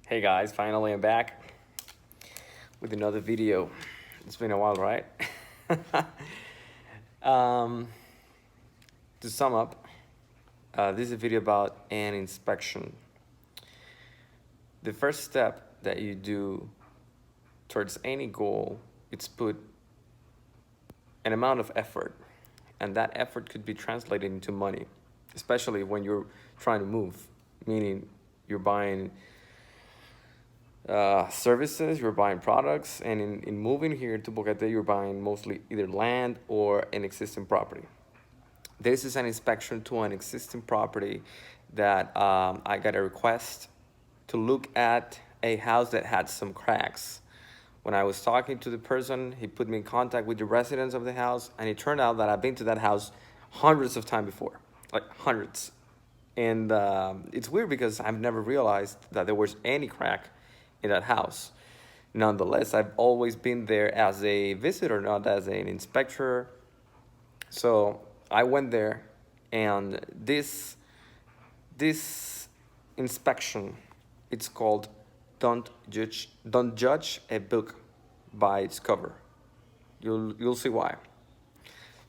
Hey guys, finally I'm back with another video. It's been a while, right? um, to sum up, this is a video about an inspection. The first step that you do towards any goal is put an amount of effort, and that effort could be translated into money, especially when you're trying to move, meaning you're buying services, you're buying products, and in moving here to Boquete, you're buying mostly either land or an existing property. This is an inspection to an existing property that I got a request to look at a house that had some cracks. When I was talking to the person, he put me in contact with the residents of the house, and it turned out that I've been to that house hundreds of times before, like hundreds. And it's weird because I've never realized that there was any crack in that house. Nonetheless, I've always been there as a visitor, not as an inspector. So I went there, and this inspection, it's called don't judge a book by its cover. You'll see why.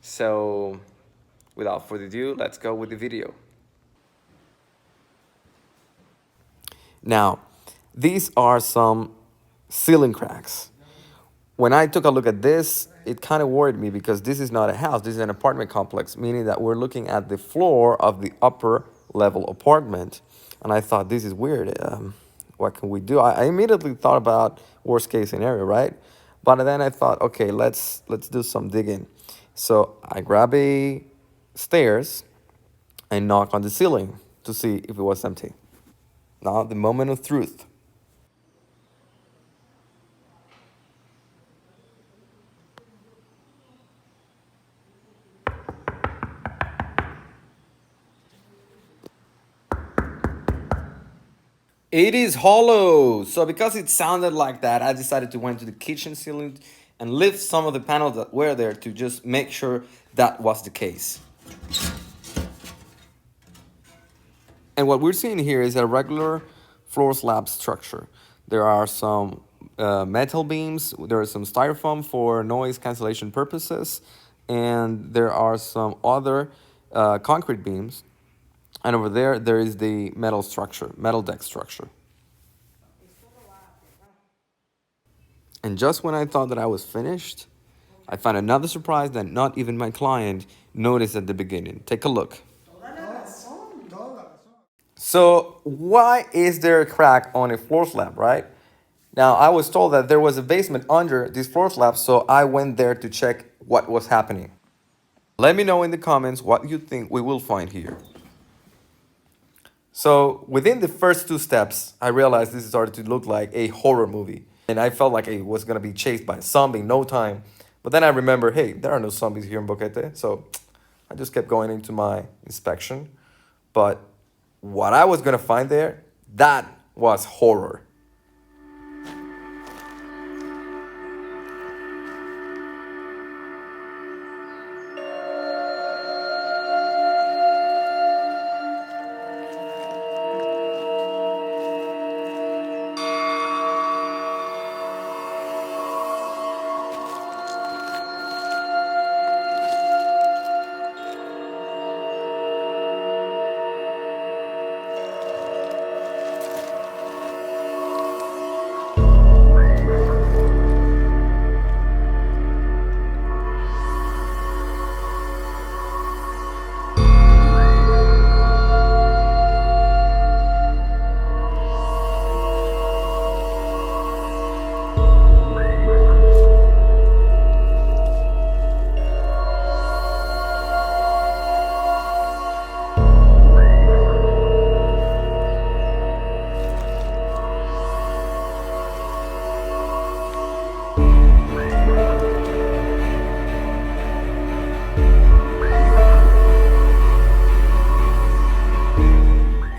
So without further ado, let's go with the video. Now, these are some ceiling cracks. When I took a look at this, it kind of worried me because this is not a house, this is an apartment complex, meaning that we're looking at the floor of the upper level apartment. And I thought, this is weird. What can we do? I immediately thought about worst case scenario, right? But then I thought, okay, let's do some digging. So I grab a stairs and knock on the ceiling to see if it was empty. Now, the moment of truth. It is hollow. So because it sounded like that, I decided to went to the kitchen ceiling and lift some of the panels that were there to just make sure that was the case. And what we're seeing here is a regular floor slab structure. There are some metal beams, there are some styrofoam for noise cancellation purposes, and there are some other concrete beams. And over there, there is the metal structure, metal deck structure. And just when I thought that I was finished, I found another surprise that not even my client noticed at the beginning. Take a look. So why is there a crack on a floor slab, right? Now, I was told that there was a basement under this floor slab, so I went there to check what was happening. Let me know in the comments what you think we will find here. So within the first two steps, I realized this started to look like a horror movie. And I felt like I was going to be chased by a zombie in no time. But then I remember, hey, there are no zombies here in Boquete. So I just kept going into my inspection. But what I was going to find there, that was horror.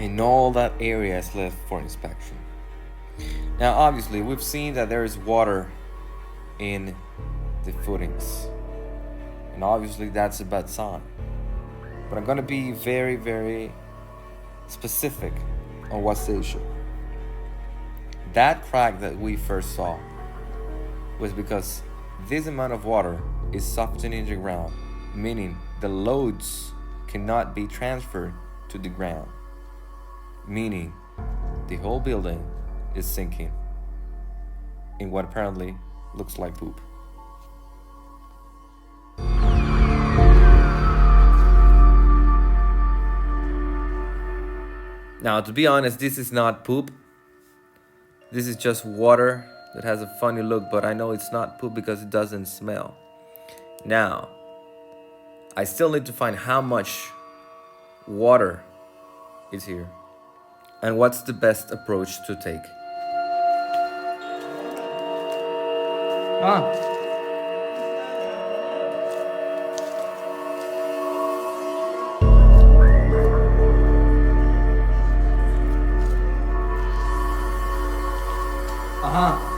And all that area is left for inspection. Now, obviously, we've seen that there is water in the footings. And obviously, that's a bad sign. But I'm going to be very, very specific on what's the issue. That crack that we first saw was because this amount of water is softening the ground, meaning the loads cannot be transferred to the ground, meaning the whole building is sinking in what apparently looks like poop. Now, to be honest, this is not poop. This is just water that has a funny look, but I know it's not poop because it doesn't smell. Now, I still need to find how much water is here and what's the best approach to take. Ah. Ajá.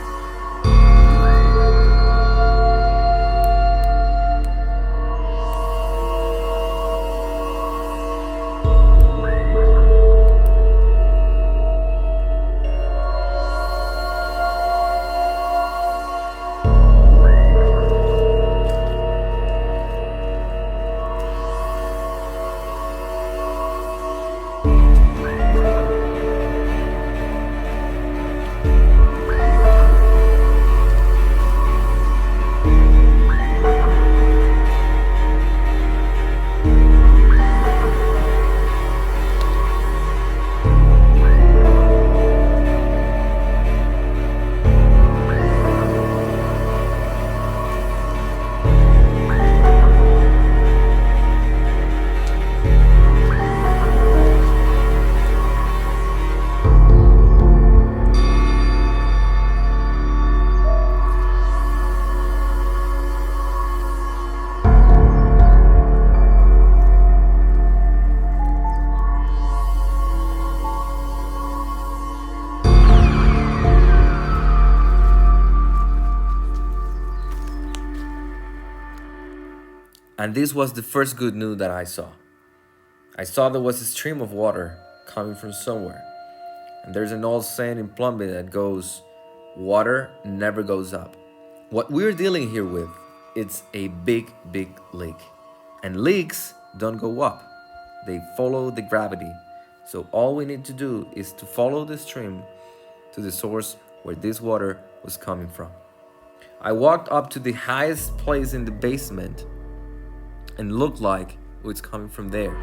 And this was the first good news that I saw. I saw there was a stream of water coming from somewhere. And there's an old saying in plumbing that goes, water never goes up. What we're dealing here with, it's a big, big leak. And leaks don't go up. They follow the gravity. So all we need to do is to follow the stream to the source where this water was coming from. I walked up to the highest place in the basement and looked like it's coming from there.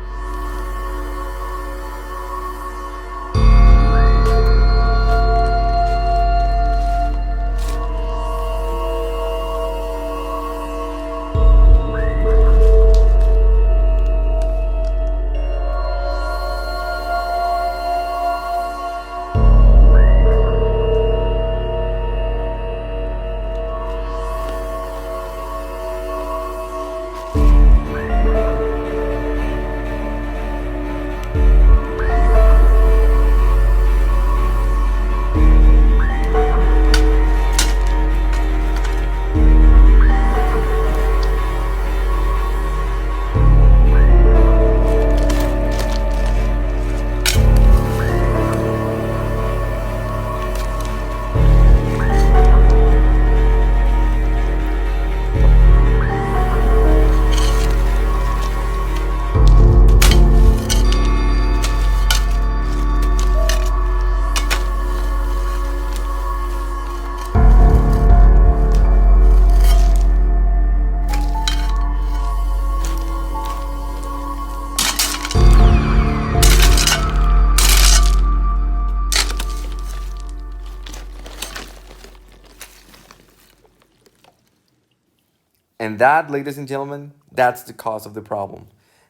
And that, ladies and gentlemen, that's the cause of the problem.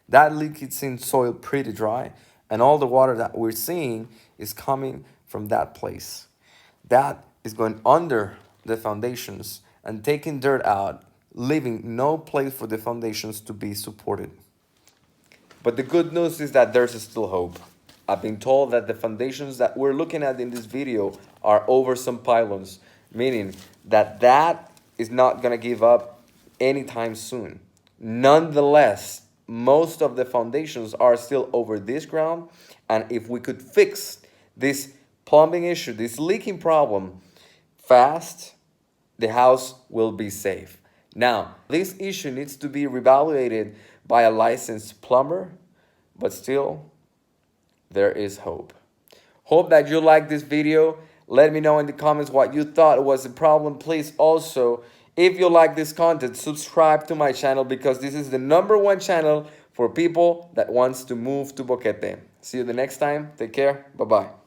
That leak is in soil pretty dry, and all the water that we're seeing is coming from that place. That is going under the foundations and taking dirt out, leaving no place for the foundations to be supported. But the good news is that there's still hope. I've been told that the foundations that we're looking at in this video are over some pylons, meaning that that is not going to give up anytime soon. Nonetheless, most of the foundations are still over this ground, and if we could fix this plumbing issue, this leaking problem, fast, the house will be safe. Now, this issue needs to be reevaluated by a licensed plumber, but still, there is hope. Hope that you like this video. Let me know in the comments what you thought was the problem. Please also, if you like this content, subscribe to my channel because this is the #1 channel for people that wants to move to Boquete. See you the next time. Take care. Bye-bye.